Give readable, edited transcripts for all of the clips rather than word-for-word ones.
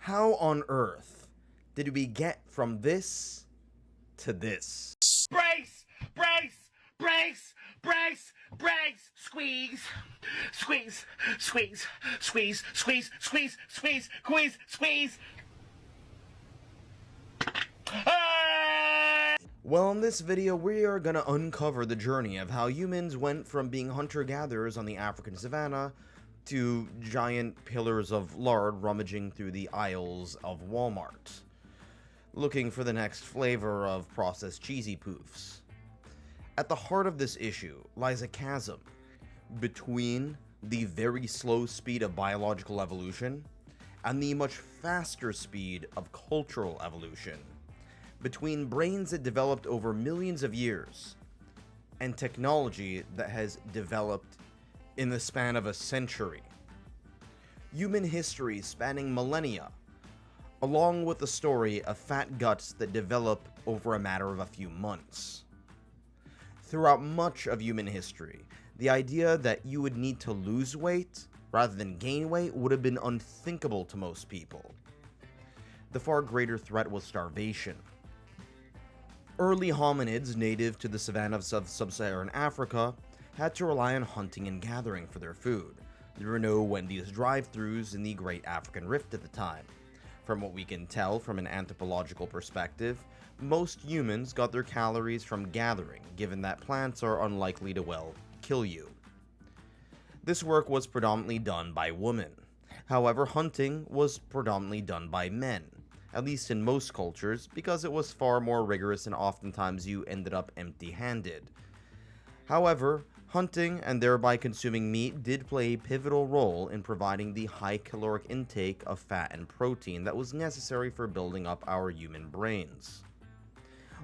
How on earth did we get from this to this? Brace! Brace! Brace! Brace! Brace! Squeeze! Squeeze! Squeeze! Squeeze! Squeeze! Squeeze! Squeeze! Squeeze! Squeeze! Well, in this video, we are gonna uncover the journey of how humans went from being hunter-gatherers on the African savanna to giant pillars of lard rummaging through the aisles of Walmart, looking for the next flavor of processed cheesy poofs. At the heart of this issue lies a chasm between the very slow speed of biological evolution and the much faster speed of cultural evolution, between brains that developed over millions of years and technology that has developed in the span of a century. Human history spanning millennia, along with the story of fat guts that develop over a matter of a few months. Throughout much of human history, the idea that you would need to lose weight rather than gain weight would have been unthinkable to most people. The far greater threat was starvation. Early hominids native to the savannas of sub-Saharan Africa had to rely on hunting and gathering for their food. There were no Wendy's drive-thrus in the Great African Rift at the time. From what we can tell from an anthropological perspective, most humans got their calories from gathering, given that plants are unlikely to, well, kill you. This work was predominantly done by women. However, hunting was predominantly done by men, at least in most cultures, because it was far more rigorous and oftentimes you ended up empty-handed. However, hunting and thereby consuming meat did play a pivotal role in providing the high caloric intake of fat and protein that was necessary for building up our human brains.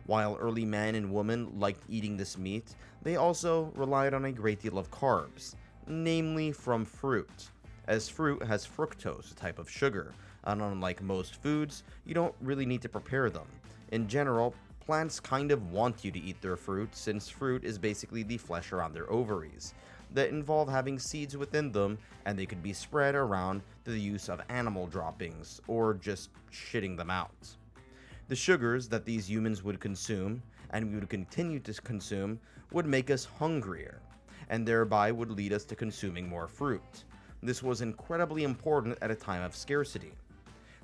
While early men and women liked eating this meat, they also relied on a great deal of carbs, namely from fruit, as fruit has fructose, a type of sugar, and unlike most foods, you don't really need to prepare them. In general, plants kind of want you to eat their fruit, since fruit is basically the flesh around their ovaries, that involve having seeds within them, and they could be spread around through the use of animal droppings, or just shitting them out. The sugars that these humans would consume, and we would continue to consume, would make us hungrier, and thereby would lead us to consuming more fruit. This was incredibly important at a time of scarcity.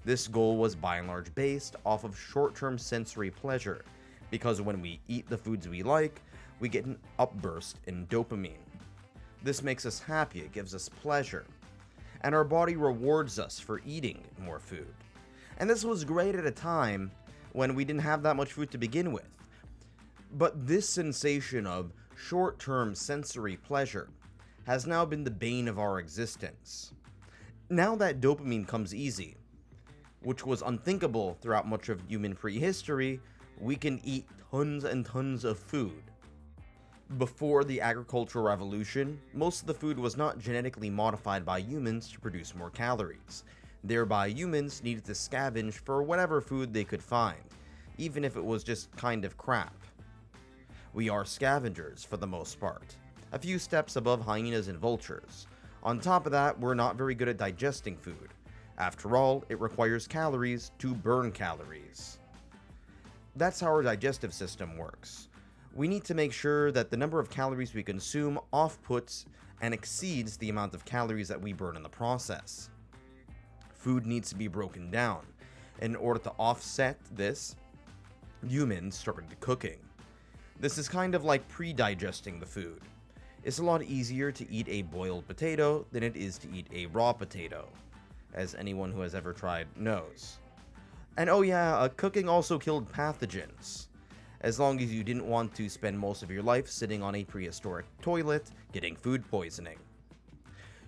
This goal was by and large based off of short-term sensory pleasure, because when we eat the foods we like, we get an upburst in dopamine. This makes us happy, it gives us pleasure, and our body rewards us for eating more food. And this was great at a time when we didn't have that much food to begin with. But this sensation of short-term sensory pleasure has now been the bane of our existence. Now that dopamine comes easy, which was unthinkable throughout much of human prehistory, we can eat tons and tons of food. Before the agricultural revolution, most of the food was not genetically modified by humans to produce more calories. Thereby, humans needed to scavenge for whatever food they could find, even if it was just kind of crap. We are scavengers for the most part, a few steps above hyenas and vultures. On top of that, we're not very good at digesting food. After all, it requires calories to burn calories. That's how our digestive system works. We need to make sure that the number of calories we consume outputs and exceeds the amount of calories that we burn in the process. Food needs to be broken down. In order to offset this, humans started cooking. This is kind of like pre-digesting the food. It's a lot easier to eat a boiled potato than it is to eat a raw potato, as anyone who has ever tried knows. And oh yeah, cooking also killed pathogens, as long as you didn't want to spend most of your life sitting on a prehistoric toilet getting food poisoning.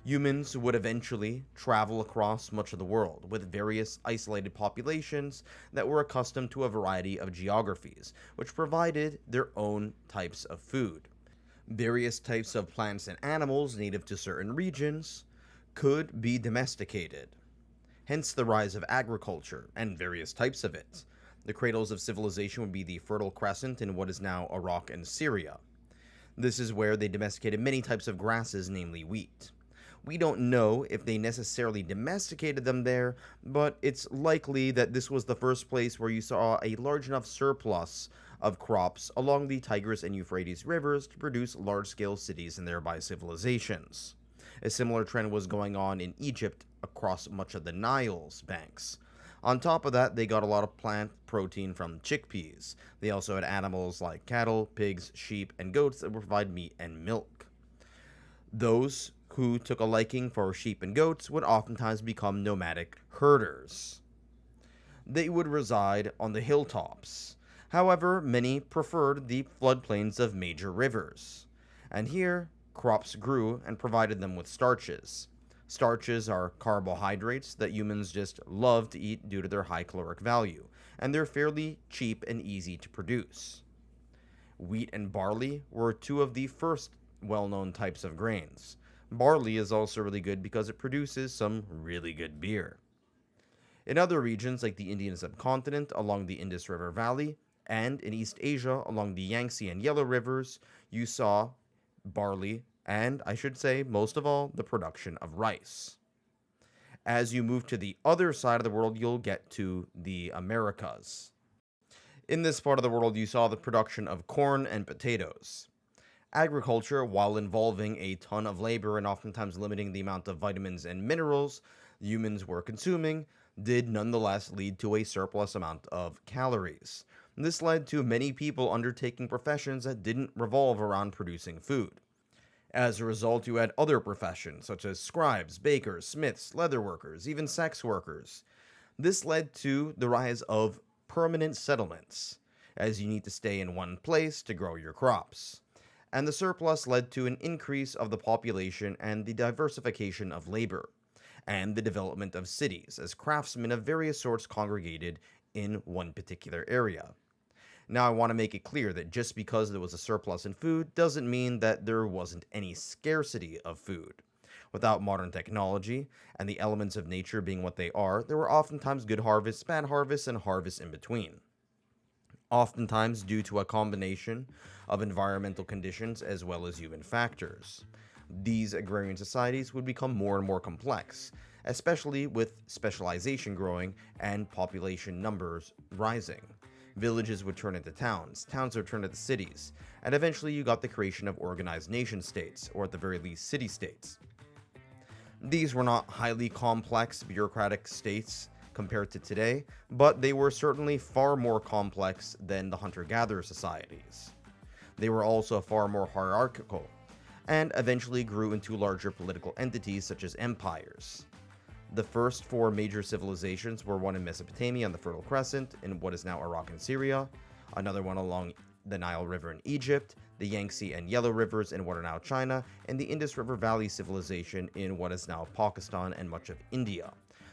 Humans would eventually travel across much of the world, with various isolated populations that were accustomed to a variety of geographies, which provided their own types of food. Various types of plants and animals native to certain regions could be domesticated. Hence the rise of agriculture, and various types of it. The cradles of civilization would be the Fertile Crescent in what is now Iraq and Syria. This is where they domesticated many types of grasses, namely wheat. We don't know if they necessarily domesticated them there, but it's likely that this was the first place where you saw a large enough surplus of crops along the Tigris and Euphrates rivers to produce large-scale cities and thereby civilizations. A similar trend was going on in Egypt across much of the Nile's banks. On top of that, they got a lot of plant protein from chickpeas. They also had animals like cattle, pigs, sheep, and goats that would provide meat and milk. Those who took a liking for sheep and goats would oftentimes become nomadic herders. They would reside on the hilltops. However, many preferred the floodplains of major rivers. And here, crops grew and provided them with starches. Starches are carbohydrates that humans just love to eat due to their high caloric value, and they're fairly cheap and easy to produce. Wheat and barley were two of the first well-known types of grains. Barley is also really good because it produces some really good beer. In other regions like the Indian subcontinent along the Indus River Valley, and in East Asia along the Yangtze and Yellow rivers, you saw barley and, I should say, most of all, the production of rice. As you move to the other side of the world, you'll get to the Americas. In this part of the world, you saw the production of corn and potatoes. Agriculture, while involving a ton of labor and oftentimes limiting the amount of vitamins and minerals humans were consuming, did nonetheless lead to a surplus amount of calories. This led to many people undertaking professions that didn't revolve around producing food. As a result, you had other professions such as scribes, bakers, smiths, leather workers, even sex workers. This led to the rise of permanent settlements, as you need to stay in one place to grow your crops. And the surplus led to an increase of the population and the diversification of labor, and the development of cities, as craftsmen of various sorts congregated in one particular area. Now, I want to make it clear that just because there was a surplus in food doesn't mean that there wasn't any scarcity of food. Without modern technology, and the elements of nature being what they are, there were oftentimes good harvests, bad harvests, and harvests in between. Oftentimes due to a combination of environmental conditions as well as human factors. These agrarian societies would become more and more complex, especially with specialization growing and population numbers rising. Villages would turn into towns, towns would turn into cities, and eventually you got the creation of organized nation-states, or at the very least city-states. These were not highly complex bureaucratic states compared to today, but they were certainly far more complex than the hunter-gatherer societies. They were also far more hierarchical, and eventually grew into larger political entities such as empires. The first four major civilizations were one in Mesopotamia on the Fertile Crescent, in what is now Iraq and Syria, another one along the Nile River in Egypt, the Yangtze and Yellow rivers in what are now China, and the Indus River Valley civilization in what is now Pakistan and much of India.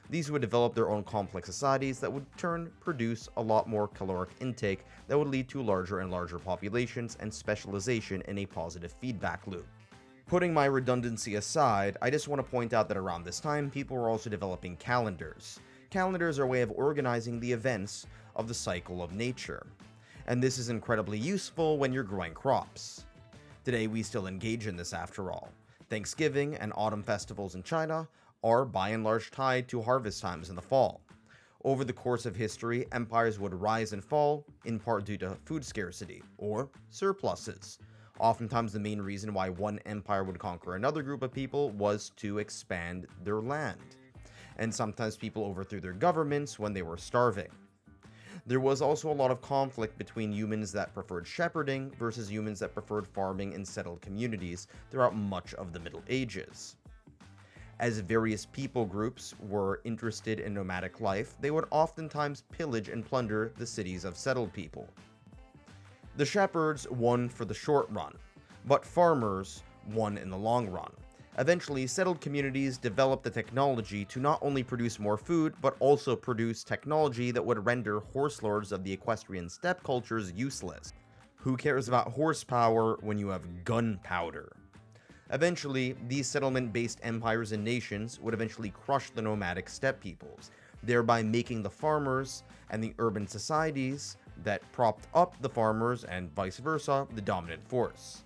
These would develop their own complex societies that would in turn produce a lot more caloric intake that would lead to larger and larger populations and specialization in a positive feedback loop. Putting my redundancy aside, I just want to point out that around this time, people were also developing calendars. Calendars are a way of organizing the events of the cycle of nature, and this is incredibly useful when you're growing crops. Today, we still engage in this after all. Thanksgiving and autumn festivals in China are by and large tied to harvest times in the fall. Over the course of history, empires would rise and fall, in part due to food scarcity, or surpluses. Oftentimes the main reason why one empire would conquer another group of people was to expand their land. And sometimes people overthrew their governments when they were starving. There was also a lot of conflict between humans that preferred shepherding versus humans that preferred farming in settled communities throughout much of the Middle Ages. As various people groups were interested in nomadic life, they would oftentimes pillage and plunder the cities of settled people. The shepherds won for the short run, but farmers won in the long run. Eventually, settled communities developed the technology to not only produce more food, but also produce technology that would render horse lords of the equestrian steppe cultures useless. Who cares about horsepower when you have gunpowder? Eventually, these settlement-based empires and nations would eventually crush the nomadic steppe peoples, thereby making the farmers and the urban societies that propped up the farmers and vice versa the dominant force.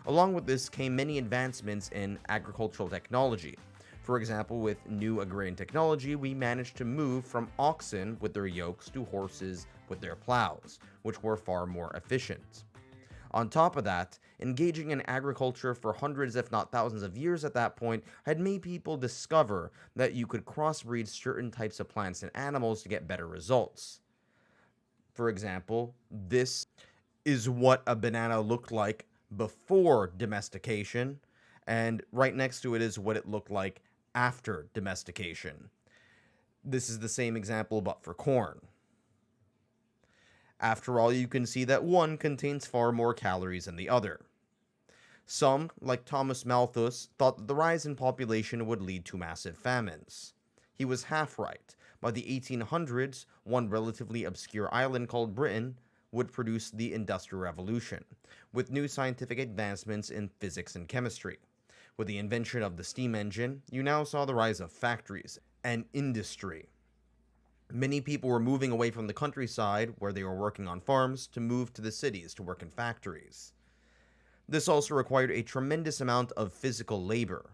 Along with this came many advancements in agricultural technology. For example, with new agrarian technology, we managed to move from oxen with their yokes to horses with their plows, which were far more efficient. On top of that, engaging in agriculture for hundreds if not thousands of years at that point had made people discover that you could crossbreed certain types of plants and animals to get better results. For example, this is what a banana looked like before domestication, and right next to it is what it looked like after domestication. This is the same example but for corn. After all, you can see that one contains far more calories than the other. Some, like Thomas Malthus, thought that the rise in population would lead to massive famines. He was half right. By the 1800s, one relatively obscure island called Britain would produce the Industrial Revolution, with new scientific advancements in physics and chemistry. With the invention of the steam engine, you now saw the rise of factories and industry. Many people were moving away from the countryside, where they were working on farms, to move to the cities to work in factories. This also required a tremendous amount of physical labor,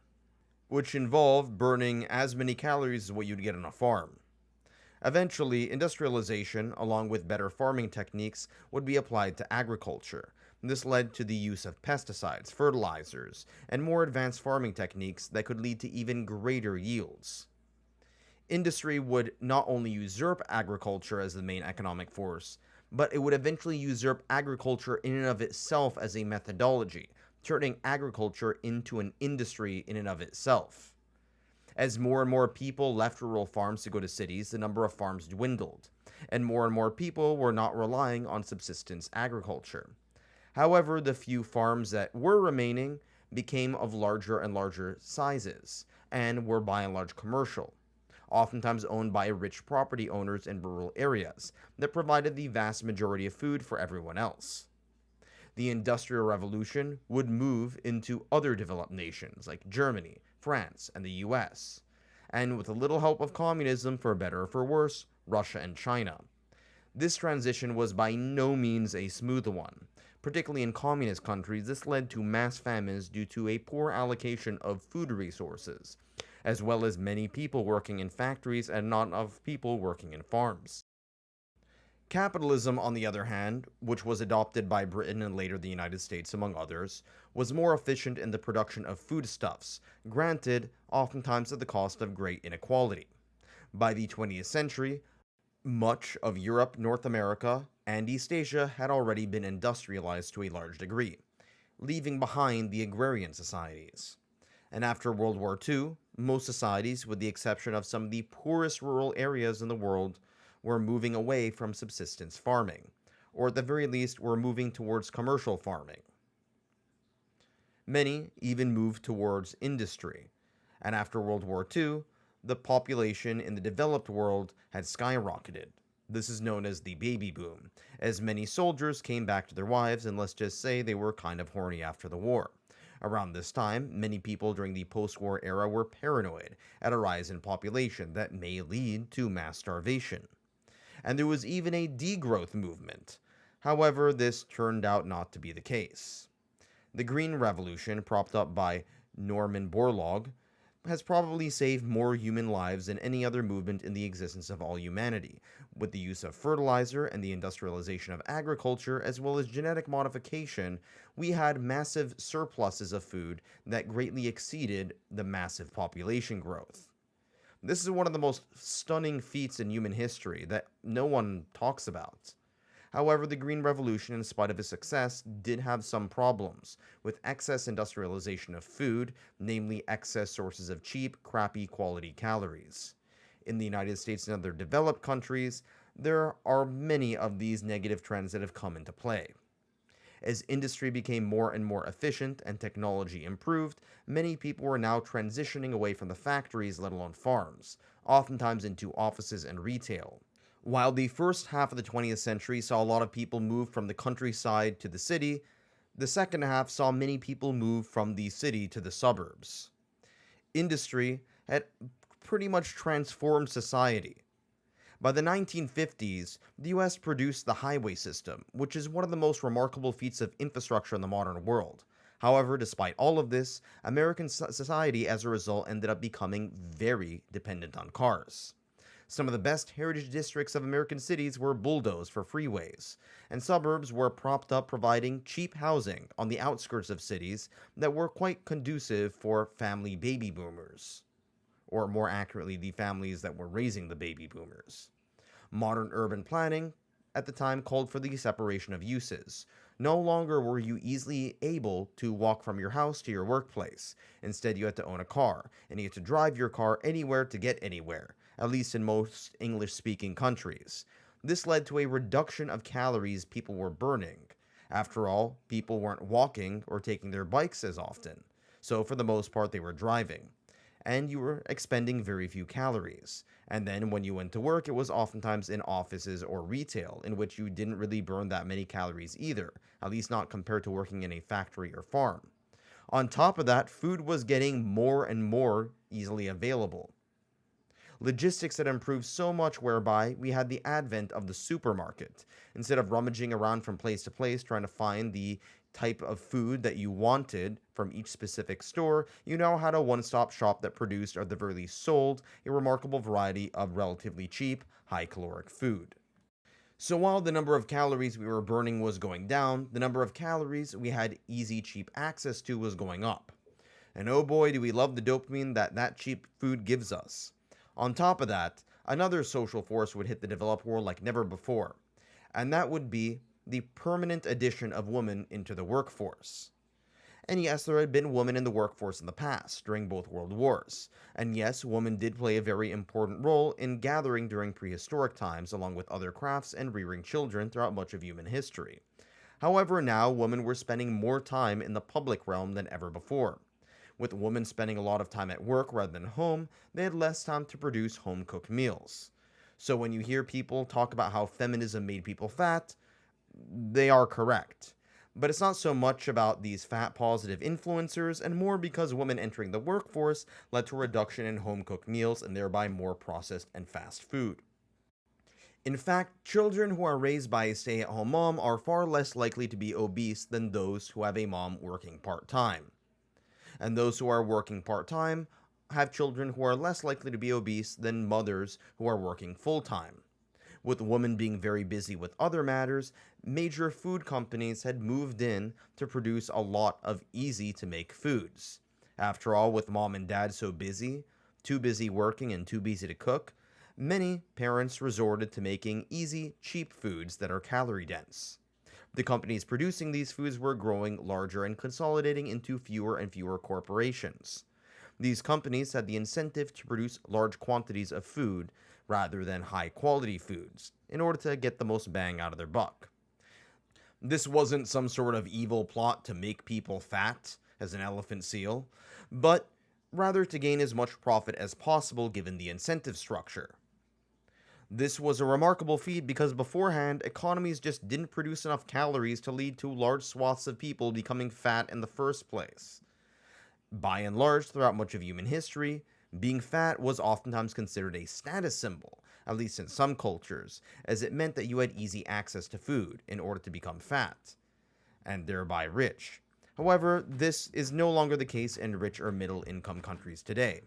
which involved burning as many calories as what you'd get on a farm. Eventually, industrialization, along with better farming techniques, would be applied to agriculture. This led to the use of pesticides, fertilizers, and more advanced farming techniques that could lead to even greater yields. Industry would not only usurp agriculture as the main economic force, but it would eventually usurp agriculture in and of itself as a methodology, turning agriculture into an industry in and of itself. As more and more people left rural farms to go to cities, the number of farms dwindled, and more people were not relying on subsistence agriculture. However, the few farms that were remaining became of larger and larger sizes, and were by and large commercial, oftentimes owned by rich property owners in rural areas that provided the vast majority of food for everyone else. The Industrial Revolution would move into other developed nations like Germany, France, and the US, and with a little help of communism, for better or for worse, Russia and China. This transition was by no means a smooth one. Particularly in communist countries, this led to mass famines due to a poor allocation of food resources, as well as many people working in factories and not enough people working in farms. Capitalism, on the other hand, which was adopted by Britain and later the United States among others, was more efficient in the production of foodstuffs, granted, oftentimes at the cost of great inequality. By the 20th century, much of Europe, North America, and East Asia had already been industrialized to a large degree, leaving behind the agrarian societies. And after World War II, most societies, with the exception of some of the poorest rural areas in the world, were moving away from subsistence farming, or at the very least were moving towards commercial farming. Many even moved towards industry, and after World War II, the population in the developed world had skyrocketed. This is known as the baby boom, as many soldiers came back to their wives, and let's just say they were kind of horny after the war. Around this time, many people during the post-war era were paranoid at a rise in population that may lead to mass starvation. And there was even a degrowth movement. However, this turned out not to be the case. The Green Revolution, propped up by Norman Borlaug, has probably saved more human lives than any other movement in the existence of all humanity. With the use of fertilizer and the industrialization of agriculture, as well as genetic modification, we had massive surpluses of food that greatly exceeded the massive population growth. This is one of the most stunning feats in human history that no one talks about. However, the Green Revolution, in spite of its success, did have some problems, with excess industrialization of food, namely excess sources of cheap, crappy quality calories. In the United States and other developed countries, there are many of these negative trends that have come into play. As industry became more and more efficient and technology improved, many people were now transitioning away from the factories, let alone farms, oftentimes into offices and retail. While the first half of the 20th century saw a lot of people move from the countryside to the city, the second half saw many people move from the city to the suburbs. Industry had pretty much transformed society. By the 1950s, the US produced the highway system, which is one of the most remarkable feats of infrastructure in the modern world. However, despite all of this, American society as a result ended up becoming very dependent on cars. Some of the best heritage districts of American cities were bulldozed for freeways, and suburbs were propped up providing cheap housing on the outskirts of cities that were quite conducive for family baby boomers, or more accurately, the families that were raising the baby boomers. Modern urban planning at the time called for the separation of uses. No longer were you easily able to walk from your house to your workplace. Instead, you had to own a car, and you had to drive your car anywhere to get anywhere, at least in most English-speaking countries. This led to a reduction of calories people were burning. After all, people weren't walking or taking their bikes as often, so for the most part they were driving, and you were expending very few calories. And then when you went to work, it was oftentimes in offices or retail, in which you didn't really burn that many calories either, at least not compared to working in a factory or farm. On top of that, food was getting more and more easily available. Logistics had improved so much whereby we had the advent of the supermarket. Instead of rummaging around from place to place trying to find the type of food that you wanted from each specific store, you now had a one-stop shop that produced, or at the very least sold, a remarkable variety of relatively cheap, high-caloric food. So while the number of calories we were burning was going down, the number of calories we had easy, cheap access to was going up. And oh boy, do we love the dopamine that cheap food gives us. On top of that, another social force would hit the developed world like never before, and that would be the permanent addition of women into the workforce. And yes, there had been women in the workforce in the past, during both world wars. And yes, women did play a very important role in gathering during prehistoric times, along with other crafts and rearing children throughout much of human history. However, now women were spending more time in the public realm than ever before. With women spending a lot of time at work rather than home, they had less time to produce home-cooked meals. So when you hear people talk about how feminism made people fat, they are correct. But it's not so much about these fat positive influencers, and more because women entering the workforce led to a reduction in home-cooked meals and thereby more processed and fast food. In fact, children who are raised by a stay-at-home mom are far less likely to be obese than those who have a mom working part-time. And those who are working part-time have children who are less likely to be obese than mothers who are working full-time. With women being very busy with other matters, major food companies had moved in to produce a lot of easy-to-make foods. After all, with mom and dad so busy, too busy working and too busy to cook, many parents resorted to making easy, cheap foods that are calorie-dense. The companies producing these foods were growing larger and consolidating into fewer and fewer corporations. These companies had the incentive to produce large quantities of food rather than high-quality foods, in order to get the most bang out of their buck. This wasn't some sort of evil plot to make people fat, as an elephant seal, but rather to gain as much profit as possible given the incentive structure. This was a remarkable feat because beforehand, economies just didn't produce enough calories to lead to large swaths of people becoming fat in the first place. By and large, throughout much of human history, being fat was oftentimes considered a status symbol, at least in some cultures, as it meant that you had easy access to food in order to become fat, and thereby rich. However, this is no longer the case in rich or middle-income countries today.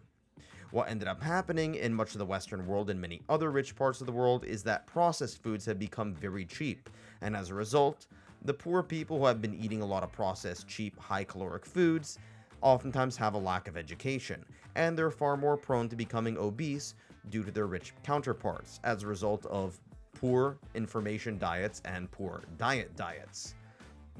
What ended up happening in much of the Western world and many other rich parts of the world is that processed foods have become very cheap, and as a result, the poor people who have been eating a lot of processed, cheap, high-caloric foods oftentimes have a lack of education, and they're far more prone to becoming obese due to their rich counterparts as a result of poor information diets and poor diets.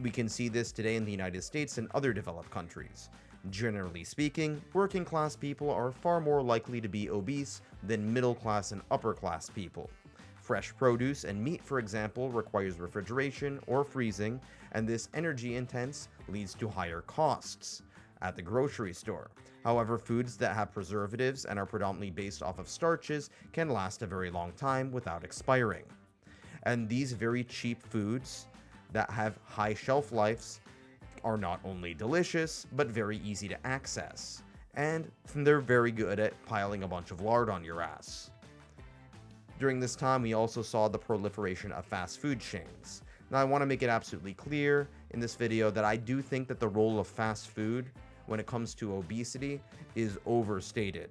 We can see this today in the United States and other developed countries. Generally speaking, working class people are far more likely to be obese than middle class and upper class people. Fresh produce and meat, for example, requires refrigeration or freezing, and this energy intense leads to higher costs at the grocery store. However, foods that have preservatives and are predominantly based off of starches can last a very long time without expiring. And these very cheap foods that have high shelf lives are not only delicious, but very easy to access. And they're very good at piling a bunch of lard on your ass. During this time, we also saw the proliferation of fast food chains. Now, I want to make it absolutely clear in this video that I do think that the role of fast food when it comes to obesity is overstated.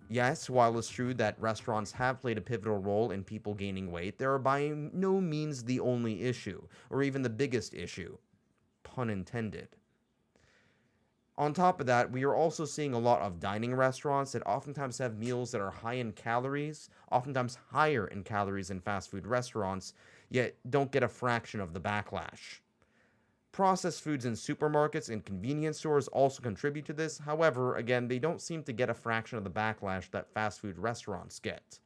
Yes, while it's true that restaurants have played a pivotal role in people gaining weight, they are by no means the only issue, or even the biggest issue. Pun intended. On top of that, we are also seeing a lot of dining restaurants that oftentimes have meals that are high in calories, oftentimes higher in calories than fast food restaurants, yet don't get a fraction of the backlash. Processed foods in supermarkets and convenience stores also contribute to this. However, again, they don't seem to get a fraction of the backlash that fast food restaurants get.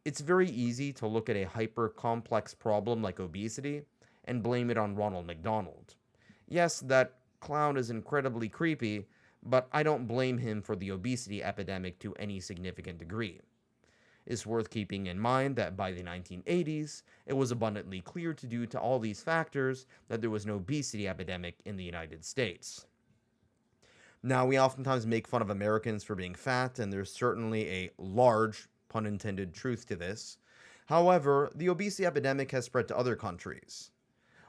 It's very easy to look at a hyper-complex problem like obesity and blame it on Ronald McDonald. Yes, that clown is incredibly creepy, but I don't blame him for the obesity epidemic to any significant degree. It's worth keeping in mind that by the 1980s, it was abundantly clear due to all these factors that there was an obesity epidemic in the United States. Now, we oftentimes make fun of Americans for being fat, and there's certainly a large, pun intended, truth to this. However, the obesity epidemic has spread to other countries.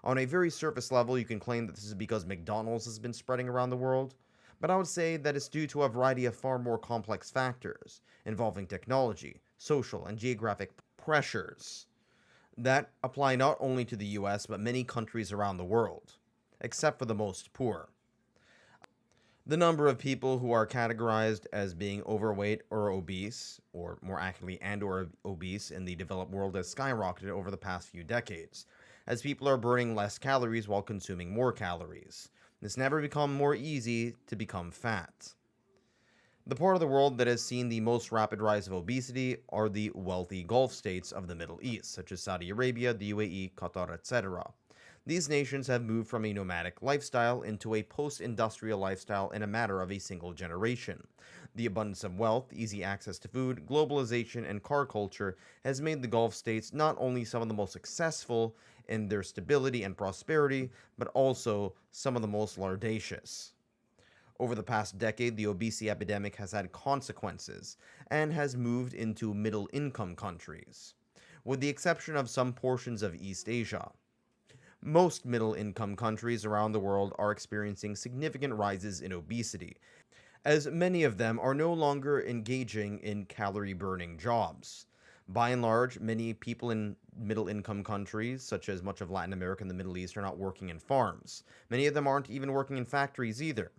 On a very surface level, you can claim that this is because McDonald's has been spreading around the world, but I would say that it's due to a variety of far more complex factors involving technology, social, and geographic pressures that apply not only to the US but many countries around the world, except for the most poor. The number of people who are categorized as being overweight or obese, or more accurately and/or obese in the developed world has skyrocketed over the past few decades, as people are burning less calories while consuming more calories. It's never become more easy to become fat. The part of the world that has seen the most rapid rise of obesity are the wealthy Gulf states of the Middle East, such as Saudi Arabia, the UAE, Qatar, etc. These nations have moved from a nomadic lifestyle into a post-industrial lifestyle in a matter of a single generation. The abundance of wealth, easy access to food, globalization, and car culture has made the Gulf states not only some of the most successful in their stability and prosperity, but also some of the most lardacious. Over the past decade, the obesity epidemic has had consequences and has moved into middle-income countries, with the exception of some portions of East Asia. Most middle-income countries around the world are experiencing significant rises in obesity, as many of them are no longer engaging in calorie-burning jobs. By and large, many people in middle-income countries, such as much of Latin America and the Middle East, are not working in farms. Many of them aren't even working in factories either.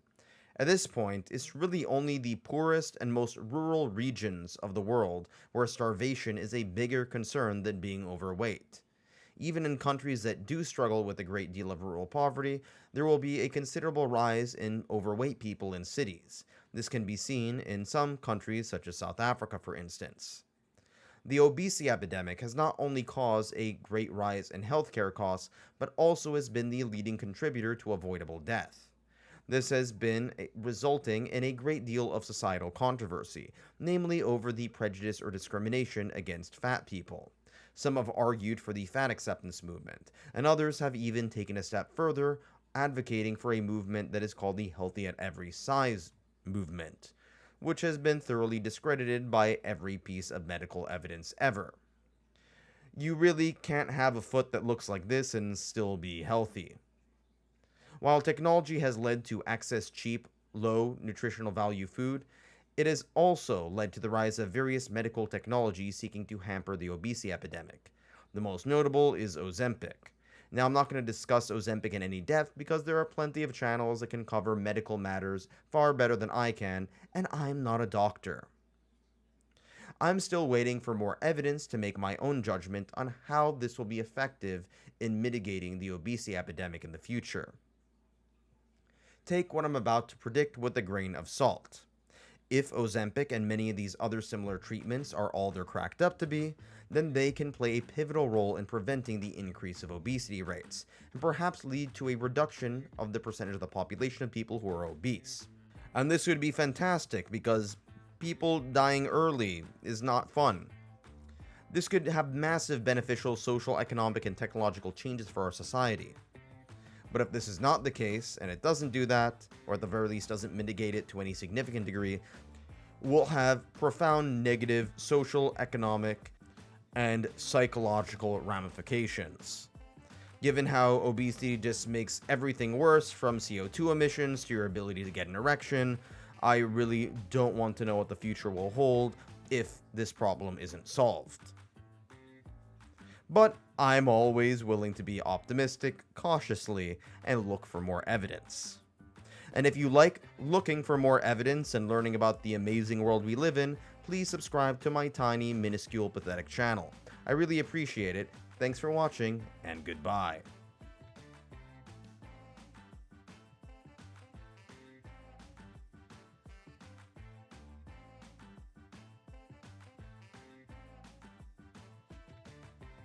At this point, it's really only the poorest and most rural regions of the world where starvation is a bigger concern than being overweight. Even in countries that do struggle with a great deal of rural poverty, there will be a considerable rise in overweight people in cities. This can be seen in some countries, such as South Africa, for instance. The obesity epidemic has not only caused a great rise in healthcare costs, but also has been the leading contributor to avoidable death. This has been resulting in a great deal of societal controversy, namely over the prejudice or discrimination against fat people. Some have argued for the fat acceptance movement, and others have even taken a step further, advocating for a movement that is called the healthy at every size movement, which has been thoroughly discredited by every piece of medical evidence ever. You really can't have a foot that looks like this and still be healthy. While technology has led to access cheap, low nutritional value food, it has also led to the rise of various medical technologies seeking to hamper the obesity epidemic. The most notable is Ozempic. Now, I'm not going to discuss Ozempic in any depth because there are plenty of channels that can cover medical matters far better than I can, and I'm not a doctor. I'm still waiting for more evidence to make my own judgment on how this will be effective in mitigating the obesity epidemic in the future. Take what I'm about to predict with a grain of salt. If Ozempic and many of these other similar treatments are all they're cracked up to be, then they can play a pivotal role in preventing the increase of obesity rates, and perhaps lead to a reduction of the percentage of the population of people who are obese. And this would be fantastic because people dying early is not fun. This could have massive beneficial social, economic, and technological changes for our society. But if this is not the case, and it doesn't do that, or at the very least doesn't mitigate it to any significant degree, we'll have profound negative social, economic, and psychological ramifications. Given how obesity just makes everything worse, from CO2 emissions to your ability to get an erection, I really don't want to know what the future will hold if this problem isn't solved. But I'm always willing to be optimistic, cautiously, and look for more evidence. And if you like looking for more evidence and learning about the amazing world we live in, please subscribe to my tiny, minuscule, pathetic channel. I really appreciate it. Thanks for watching, and goodbye.